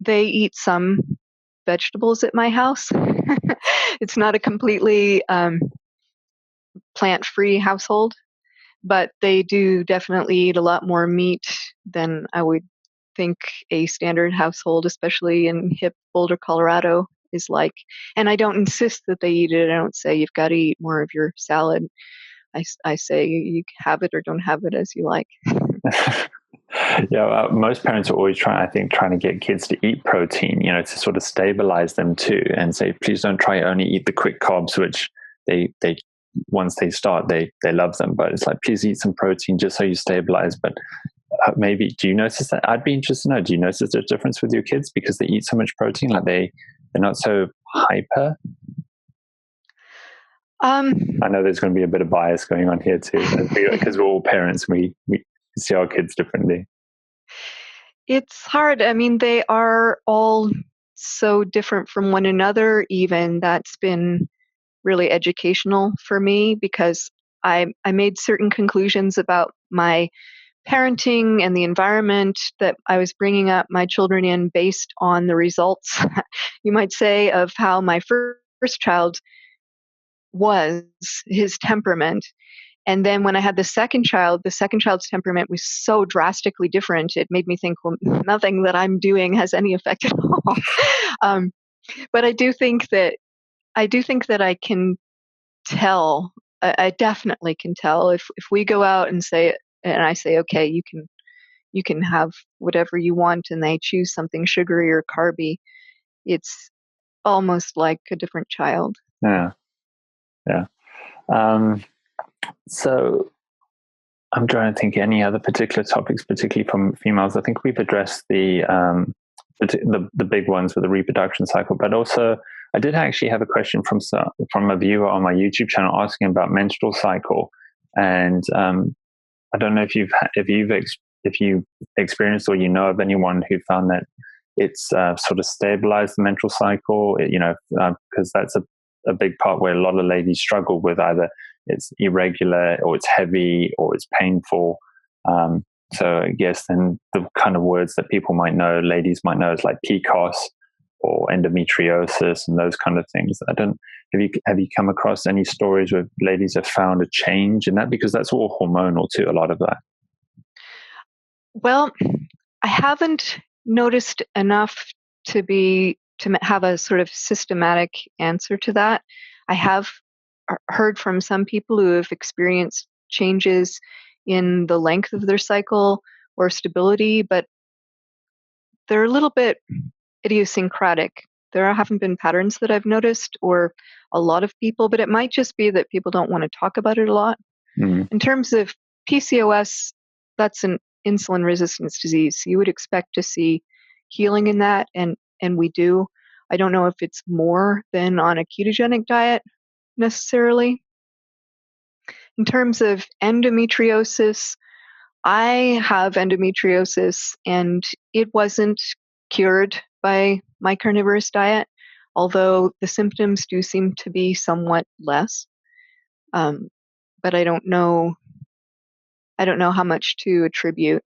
they eat some vegetables at my house. It's not a completely plant-free household, but they do definitely eat a lot more meat than I would think a standard household, especially in hip Boulder, Colorado, is like. And I don't insist that they eat it. I don't say you've got to eat more of your salad. I say you have it or don't have it as you like. Yeah, most parents are always trying to get kids to eat protein, to sort of stabilize them too, and say, please don't try only eat the quick carbs, which they once they start, they love them. But it's like, please eat some protein just so you stabilize. But maybe, do you notice that? I'd be interested to know, do you notice a difference with your kids because they eat so much protein? Like they're not so hyper? I know there's going to be a bit of bias going on here too, because we're all parents. We see our kids differently. It's hard. I mean, they are all so different from one another. Even that's been really educational for me, because I made certain conclusions about my parenting and the environment that I was bringing up my children in based on the results, you might say, of how my first child was, his temperament. And then when I had the second child's temperament was so drastically different. It made me think, well, nothing that I'm doing has any effect at all. But I do think that I can tell. I definitely can tell if we go out and I say, okay, you can have whatever you want, and they choose something sugary or carby. It's almost like a different child. Yeah. So I'm trying to think any other particular topics, particularly from females. I think we've addressed the big ones with the reproduction cycle, but also I did actually have a question from a viewer on my YouTube channel asking about menstrual cycle, and I don't know if you've experienced or you know of anyone who found that it's sort of stabilized the menstrual cycle. Because that's a big part where a lot of ladies struggle with either it's irregular or it's heavy or it's painful. So I guess then the kind of words that people might know, ladies might know, is like PCOS or endometriosis and those kind of things. Have you come across any stories where ladies have found a change in that? Because that's all hormonal too, a lot of that. Well, I haven't noticed enough to have a sort of systematic answer to that. I have heard from some people who have experienced changes in the length of their cycle or stability, but they're a little bit idiosyncratic. There haven't been patterns that I've noticed, or a lot of people, but it might just be that people don't want to talk about it a lot. Mm-hmm. In terms of PCOS, that's an insulin resistance disease. So you would expect to see healing in that, and we do. I don't know if it's more than on a ketogenic diet necessarily. In terms of endometriosis, I have endometriosis, and it wasn't cured by my carnivorous diet, although the symptoms do seem to be somewhat less. But I don't know how much to attribute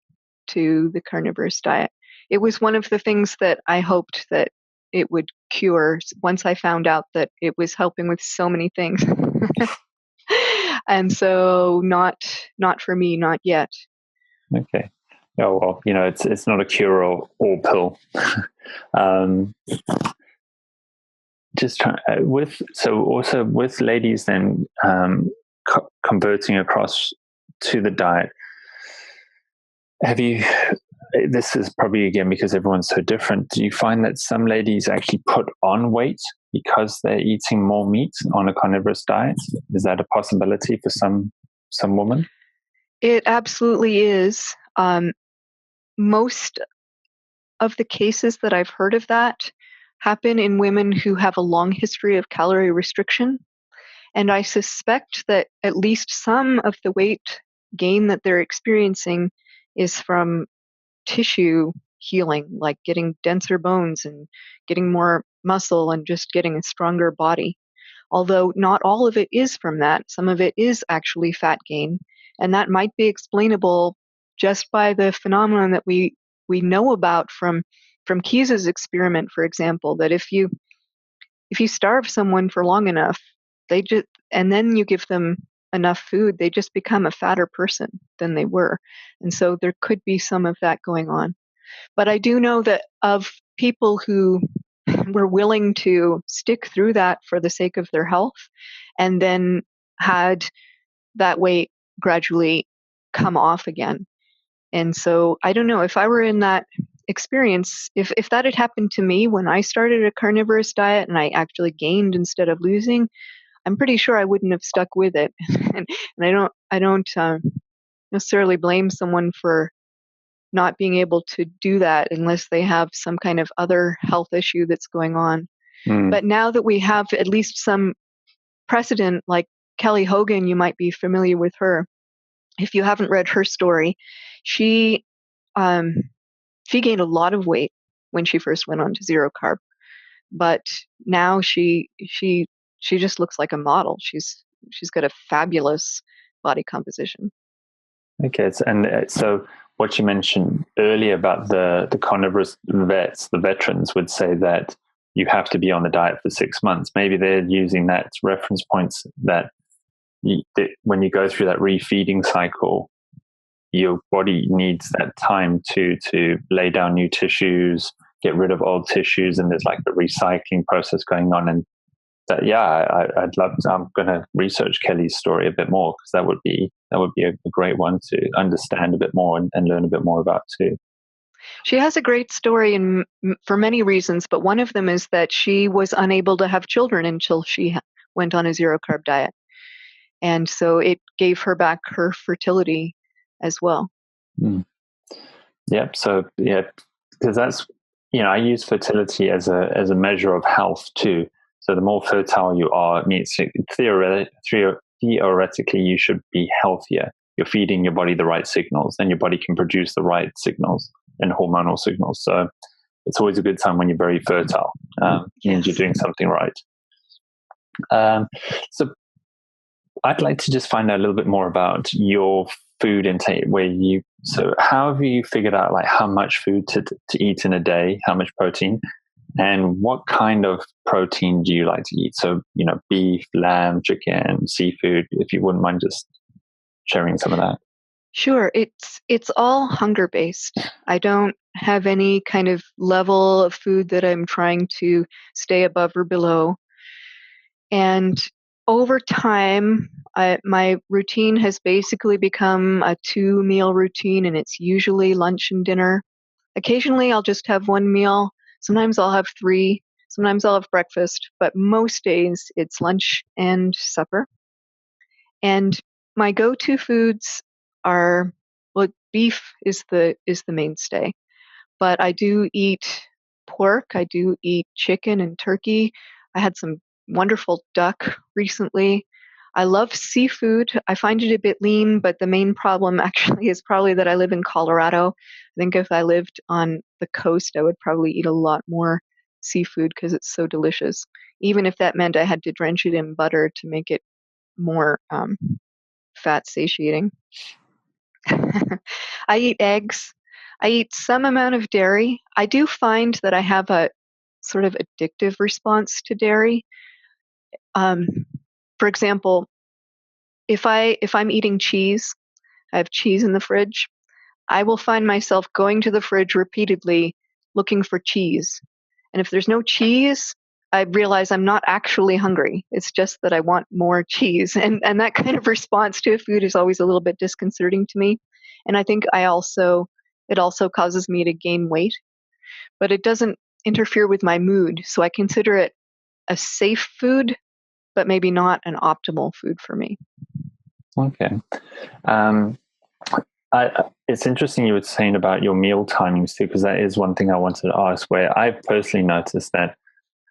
to the carnivorous diet. It was one of the things that I hoped that it would cure once I found out that it was helping with so many things. And so not for me, not yet. Okay. Oh, well, it's not a cure-all pill. Just trying with ladies then converting across to the diet. This is probably again because everyone's so different. Do you find that some ladies actually put on weight because they're eating more meat on a carnivorous diet? Is that a possibility for some women? It absolutely is. Most of the cases that I've heard of that happen in women who have a long history of calorie restriction. And I suspect that at least some of the weight gain that they're experiencing is from tissue healing, like getting denser bones and getting more muscle and just getting a stronger body. Although not all of it is from that. Some of it is actually fat gain. And that might be explainable just by the phenomenon that we know about from Keyes's experiment, for example, that if you starve someone for long enough, and then you give them enough food, they just become a fatter person than they were. And so there could be some of that going on. But I do know that of people who were willing to stick through that for the sake of their health and then had that weight gradually come off again. And so I don't know if I were in that experience, if that had happened to me when I started a carnivorous diet and I actually gained instead of losing, I'm pretty sure I wouldn't have stuck with it. and I don't necessarily blame someone for not being able to do that unless they have some kind of other health issue that's going on. But now that we have at least some precedent, like Kelly Hogan, you might be familiar with her. If you haven't read her story, she gained a lot of weight when she first went on to zero carb, but now she just looks like a model. She's got a fabulous body composition. Okay, so what you mentioned earlier about the carnivorous vets, the veterans would say that you have to be on the diet for 6 months. Maybe they're using that reference points that when you go through that refeeding cycle, your body needs that time to lay down new tissues, get rid of old tissues, and there's like a recycling process going on. And that, I'd love to, I'm going to research Kelly's story a bit more, because that would be a great one to understand a bit more and learn a bit more about too. She has a great story for many reasons, but one of them is that she was unable to have children until she went on a zero-carb diet. And so it gave her back her fertility as well. Yep. So because that's, I use fertility as a measure of health too. So the more fertile you are, it means theoretically you should be healthier. You're feeding your body the right signals, then your body can produce the right signals and hormonal signals. So it's always a good time when you're very fertile. Means you're doing something right. So I'd like to just find out a little bit more about your food intake, so how have you figured out like how much food to eat in a day, how much protein, and what kind of protein do you like to eat? So, beef, lamb, chicken, seafood, if you wouldn't mind just sharing some of that. Sure. It's all hunger based. I don't have any kind of level of food that I'm trying to stay above or below. And over time, my routine has basically become a 2-meal routine, and it's usually lunch and dinner. Occasionally, I'll just have 1 meal. Sometimes I'll have 3. Sometimes I'll have breakfast. But most days, it's lunch and supper. And my go-to foods are, well, beef is the mainstay. But I do eat pork. I do eat chicken and turkey. I had some wonderful duck recently. I love seafood. I find it a bit lean, but the main problem actually is probably that I live in Colorado. I think if I lived on the coast, I would probably eat a lot more seafood because it's so delicious, even if that meant I had to drench it in butter to make it more fat satiating. I eat eggs. I eat some amount of dairy. I do find that I have a sort of addictive response to dairy. For example, if I'm eating cheese, I have cheese in the fridge, I will find myself going to the fridge repeatedly looking for cheese. And if there's no cheese, I realize I'm not actually hungry. It's just that I want more cheese. And that kind of response to a food is always a little bit disconcerting to me. And I think it also causes me to gain weight, but it doesn't interfere with my mood. So I consider it a safe food, but maybe not an optimal food for me. Okay. It's interesting you were saying about your meal timings too, because that is one thing I wanted to ask, where I've personally noticed that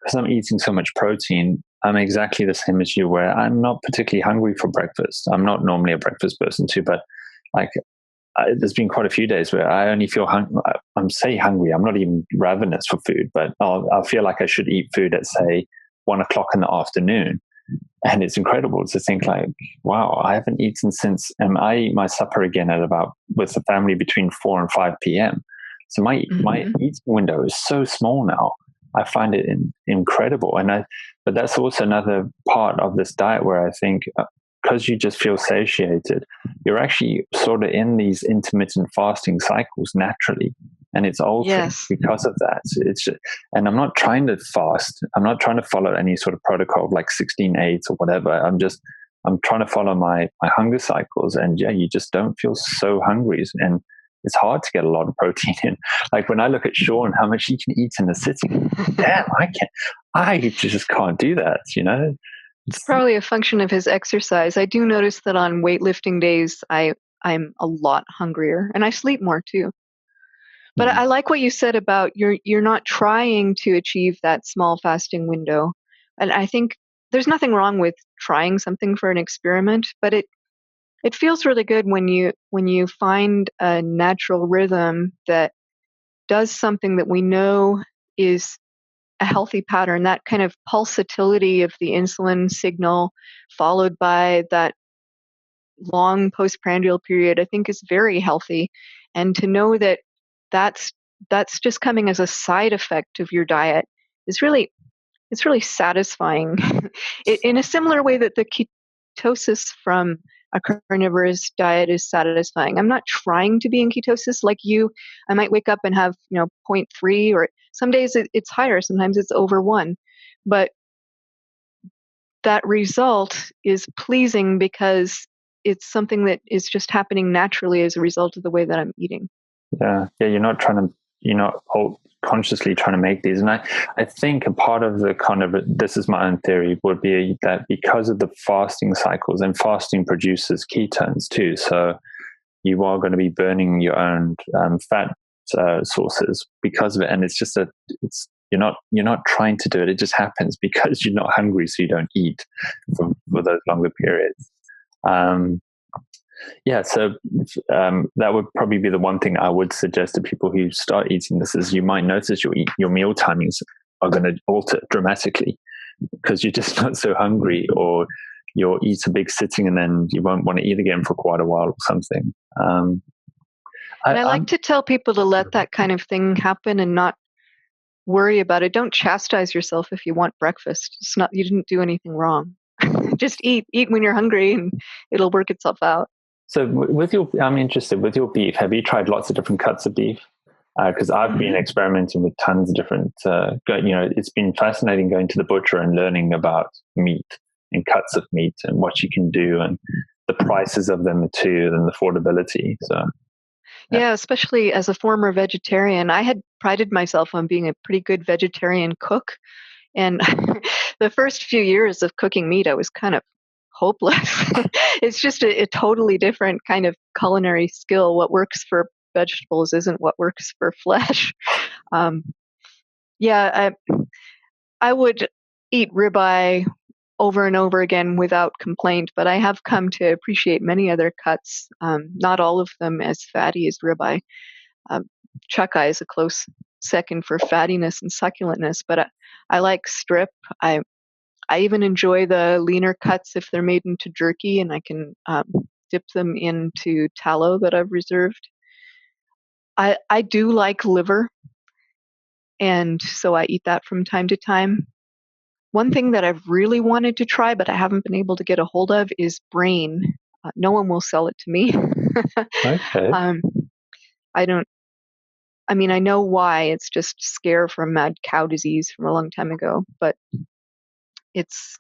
because I'm eating so much protein, I'm exactly the same as you, where I'm not particularly hungry for breakfast. I'm not normally a breakfast person too, but there's been quite a few days where I only feel I'm hungry. I'm not even ravenous for food, but I'll feel like I should eat food at, say, 1 o'clock in the afternoon. And it's incredible to think like, wow, I haven't eaten since, I eat my supper again with the family between 4 and 5 p.m. So my eating window is so small now. I find it incredible. But that's also another part of this diet where I think, because you just feel satiated, you're actually sort of in these intermittent fasting cycles naturally. And it's also because of that. And I'm not trying to fast. I'm not trying to follow any sort of protocol of like 16/8 or whatever. I'm trying to follow my hunger cycles. And you just don't feel so hungry. And it's hard to get a lot of protein in. Like when I look at Sean, how much he can eat in a sitting, damn, I just can't do that, It's probably a function of his exercise. I do notice that on weightlifting days, I'm a lot hungrier, and I sleep more too. But I like what you said about you're not trying to achieve that small fasting window. And I think there's nothing wrong with trying something for an experiment, but it feels really good when you find a natural rhythm that does something that we know is a healthy pattern. That kind of pulsatility of the insulin signal followed by that long postprandial period, I think is very healthy. And to know that that's just coming as a side effect of your diet is really satisfying. In a similar way that the ketosis from a carnivorous diet is satisfying. I'm not trying to be in ketosis like you. I might wake up and have, 0.3, or some days it's higher, sometimes it's over 1. But that result is pleasing because it's something that is just happening naturally as a result of the way that I'm eating. Yeah. You're not consciously trying to make these. And I think a part of this is my own theory, would be that because of the fasting cycles, and fasting produces ketones too. So you are going to be burning your own fat sources because of it. And it's just you're not trying to do it. It just happens because you're not hungry, so you don't eat for those longer periods. So that would probably be the one thing I would suggest to people who start eating this, is you might notice your meal timings are going to alter dramatically because you're just not so hungry, or you'll eat a big sitting and then you won't want to eat again for quite a while or something. I like to tell people to let that kind of thing happen and not worry about it. Don't chastise yourself if you want breakfast. You didn't do anything wrong. Just eat when you're hungry, and it'll work itself out. So I'm interested, with your beef, have you tried lots of different cuts of beef? Because I've been experimenting with tons of different, it's been fascinating going to the butcher and learning about meat and cuts of meat and what you can do and the prices of them too, and the affordability. So, yeah, especially as a former vegetarian, I had prided myself on being a pretty good vegetarian cook. And the first few years of cooking meat, I was kind of hopeless. It's just a totally different kind of culinary skill. What works for vegetables isn't what works for flesh. I would eat ribeye over and over again without complaint, but I have come to appreciate many other cuts, not all of them as fatty as ribeye. Chuck eye is a close second for fattiness and succulentness, but I like strip. I even enjoy the leaner cuts if they're made into jerky, and I can dip them into tallow that I've reserved. I do like liver, and so I eat that from time to time. One thing that I've really wanted to try, but I haven't been able to get a hold of, is brain. No one will sell it to me. okay. I know why. It's just scare from mad cow disease from a long time ago, but it's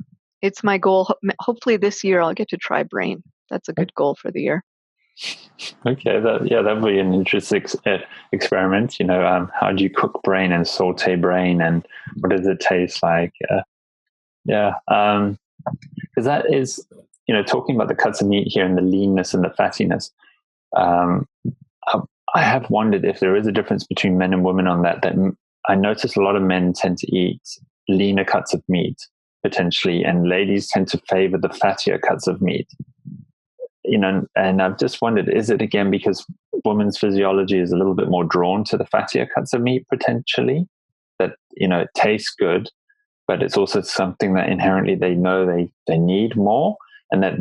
my goal. Hopefully this year I'll get to try brain. That's a good goal for the year. Okay, that'd be an interesting experiment. How do you cook brain and saute brain, and what does it taste like? Because that is, talking about the cuts of meat here and the leanness and the fattiness. I have wondered if there is a difference between men and women on that. That I notice a lot of men tend to eat leaner cuts of meat potentially, and ladies tend to favor the fattier cuts of meat. And I've just wondered, is it again because women's physiology is a little bit more drawn to the fattier cuts of meat potentially, that it tastes good, but it's also something that inherently they know they need more, and that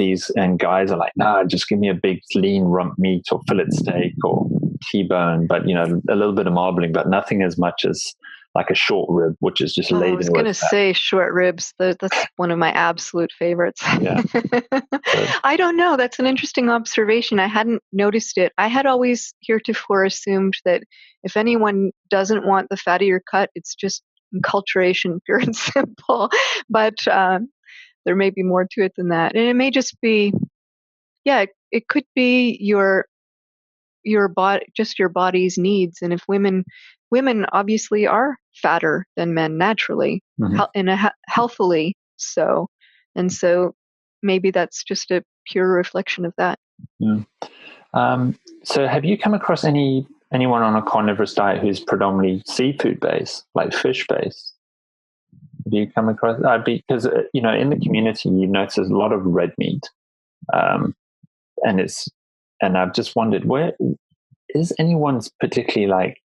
guys are like, nah, just give me a big lean rump meat or fillet steak or T-bone, but a little bit of marbling, but nothing as much as like a short rib, which is just laden. I was going to say short ribs. That's one of my absolute favorites. Yeah. I don't know. That's an interesting observation. I hadn't noticed it. I had always heretofore assumed that if anyone doesn't want the fattier cut, it's just enculturation, pure and simple. But there may be more to it than that. And it may just be, it could be your body, just your body's needs. And if women obviously are fatter than men naturally, healthily so. And so maybe that's just a pure reflection of that. Yeah. So have you come across anyone on a carnivorous diet who's predominantly seafood based, like fish based? Have you come across because in the community you notice a lot of red meat, and I've just wondered, where is anyone's particularly like,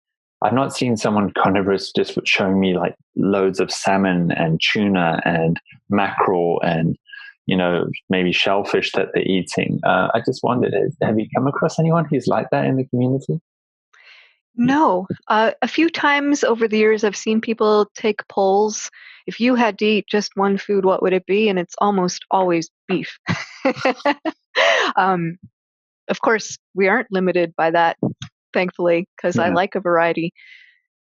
I've not seen someone carnivorous just showing me like loads of salmon and tuna and mackerel and maybe shellfish that they're eating. I just wondered, have you come across anyone who's like that in the community? No. A few times over the years, I've seen people take polls if you had to eat just one food, what would it be? And it's almost always beef. Of course, we aren't limited by that, thankfully, because I like a variety.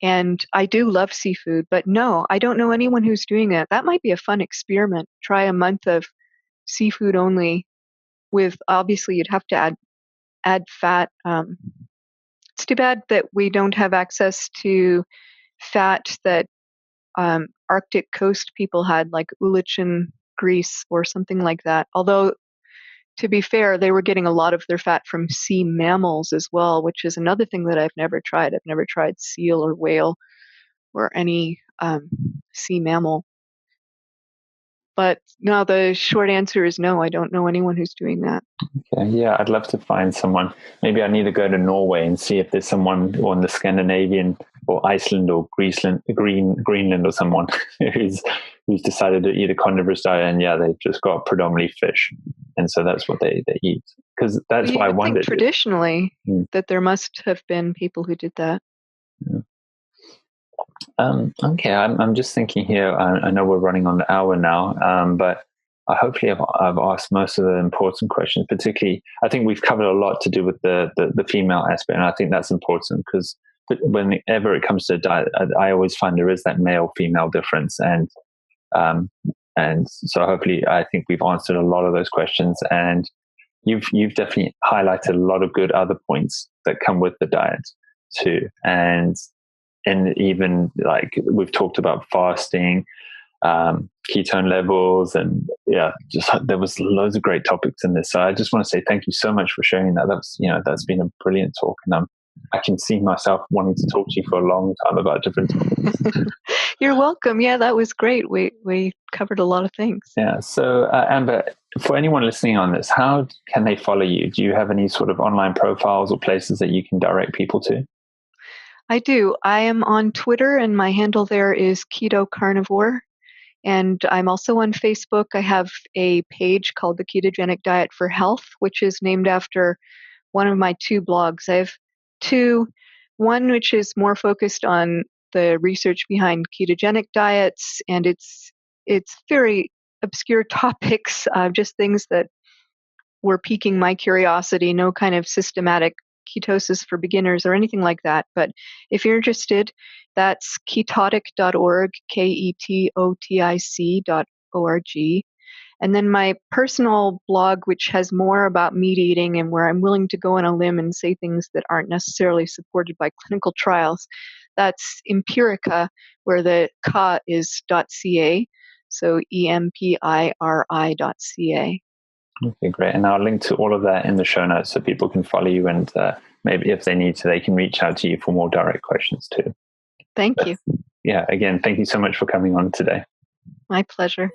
And I do love seafood, but no, I don't know anyone who's doing it. That might be a fun experiment. Try a month of seafood only with, obviously, you'd have to add fat. It's too bad that we don't have access to fat that Arctic coast people had, like Ulichin Greece or something like that. Although, to be fair, they were getting a lot of their fat from sea mammals as well, which is another thing that I've never tried. I've never tried seal or whale or any sea mammal. But no, the short answer is no. I don't know anyone who's doing that. Okay, yeah, I'd love to find someone. Maybe I need to go to Norway and see if there's someone on the Scandinavian or Iceland or Greenland or someone who's decided to eat a carnivorous diet, and they've just got predominantly fish, and so that's what they eat. Because that's why I wondered. Traditionally, that there must have been people who did that. Yeah. Okay, I'm just thinking here. I know we're running on the hour now, but hopefully I've asked most of the important questions. Particularly, I think we've covered a lot to do with the female aspect, and I think that's important because whenever it comes to diet, I always find there is that male-female difference, and so hopefully I think we've answered a lot of those questions, and you've definitely highlighted a lot of good other points that come with the diet too, and even like we've talked about fasting, ketone levels, and just there was loads of great topics in this. So I just want to say thank you so much for sharing that. That's been a brilliant talk, and I can see myself wanting to talk to you for a long time about different topics. You're welcome. Yeah, that was great. We covered a lot of things. Yeah. So Amber, for anyone listening on this, how can they follow you? Do you have any sort of online profiles or places that you can direct people to? I do. I am on Twitter, and my handle there is Keto Carnivore. And I'm also on Facebook. I have a page called the Ketogenic Diet for Health, which is named after one of my two blogs. I have two, one which is more focused on the research behind ketogenic diets, and it's very obscure topics, just things that were piquing my curiosity, no kind of systematic ketosis for beginners or anything like that. But if you're interested, that's ketotic.org, ketotic.org. And then my personal blog, which has more about meat eating and where I'm willing to go on a limb and say things that aren't necessarily supported by clinical trials, that's Empirica, where the ka is .ca, so EMPIRI.ca. Okay, great. And I'll link to all of that in the show notes so people can follow you, and maybe if they need to, they can reach out to you for more direct questions too. Thank you. Yeah, again, thank you so much for coming on today. My pleasure.